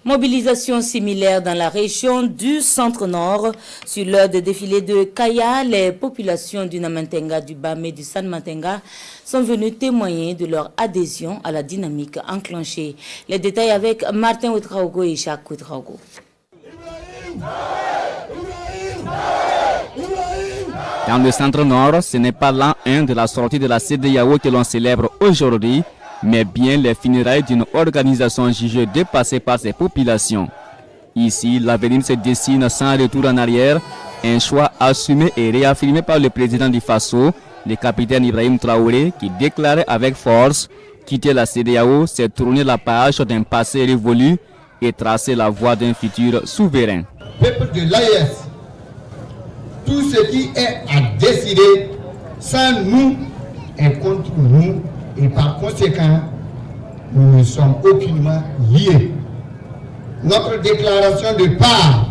Mobilisation similaire dans la région du centre-nord. Sur l'heure de défilé de Kaya, les populations du Namatenga, du Bam et du San Matenga sont venues témoigner de leur adhésion à la dynamique enclenchée. Les détails avec Martin Ouetraogo et Jacques Ouetraogo. Dans le centre-nord, ce n'est pas l'an 1 de la sortie de la CEDEAO que l'on célèbre aujourd'hui, mais bien les funérailles d'une organisation jugée dépassée par ses populations. Ici, l'avenir se dessine sans retour en arrière, un choix assumé et réaffirmé par le président du Faso, le capitaine Ibrahim Traoré, qui déclarait avec force quitter la CEDEAO, c'est tourner la page d'un passé révolu et tracer la voie d'un futur souverain. Peuple de l'AES, tout ce qui est à décider sans nous est contre nous. Et par conséquent, nous ne sommes aucunement liés. Notre déclaration de part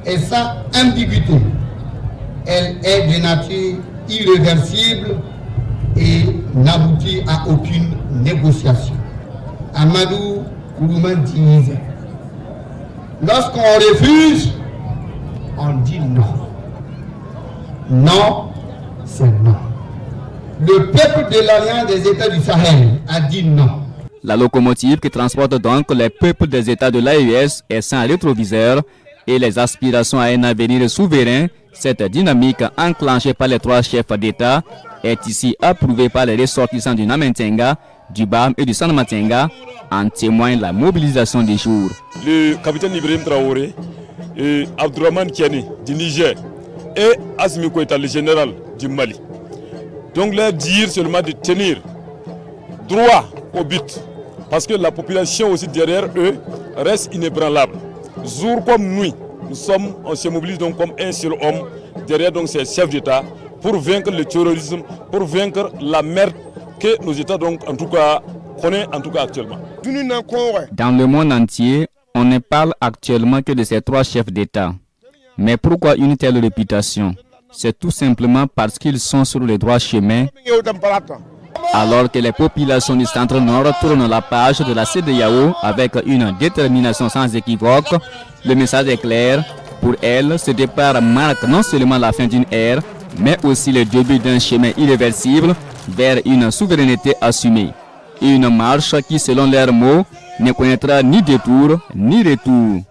est sans ambiguïté. Elle est de nature irréversible et n'aboutit à aucune négociation. Amadou Kourouman disait, lorsqu'on refuse, on dit non. Non, c'est non. Le peuple de l'Alliance des États du Sahel a dit non. La locomotive qui transporte donc les peuples des États de l'AES est sans rétroviseur et les aspirations à un avenir souverain, cette dynamique enclenchée par les trois chefs d'État, est ici approuvée par les ressortissants du Namatenga, du Bam et du San Matenga, en témoigne la mobilisation des jours. Le capitaine Ibrahim Traoré et Abdourahmane Tiani du Niger et Assimi Goïta, le général du Mali. Donc leur dire seulement de tenir droit au but, parce que la population aussi derrière eux reste inébranlable. Jour comme nuit, on se mobilise donc comme un seul homme derrière donc ces chefs d'État pour vaincre le terrorisme, pour vaincre la merde que nos États donc en tout cas connaissent actuellement. Dans le monde entier, on ne parle actuellement que de ces trois chefs d'État. Mais pourquoi une telle réputation? C'est tout simplement parce qu'ils sont sur le droit chemin, alors que les populations du centre-nord tournent la page de la CEDEAO avec une détermination sans équivoque. Le message est clair. Pour elles, ce départ marque non seulement la fin d'une ère, mais aussi le début d'un chemin irréversible vers une souveraineté assumée. Une marche qui, selon leurs mots, ne connaîtra ni détour ni retour.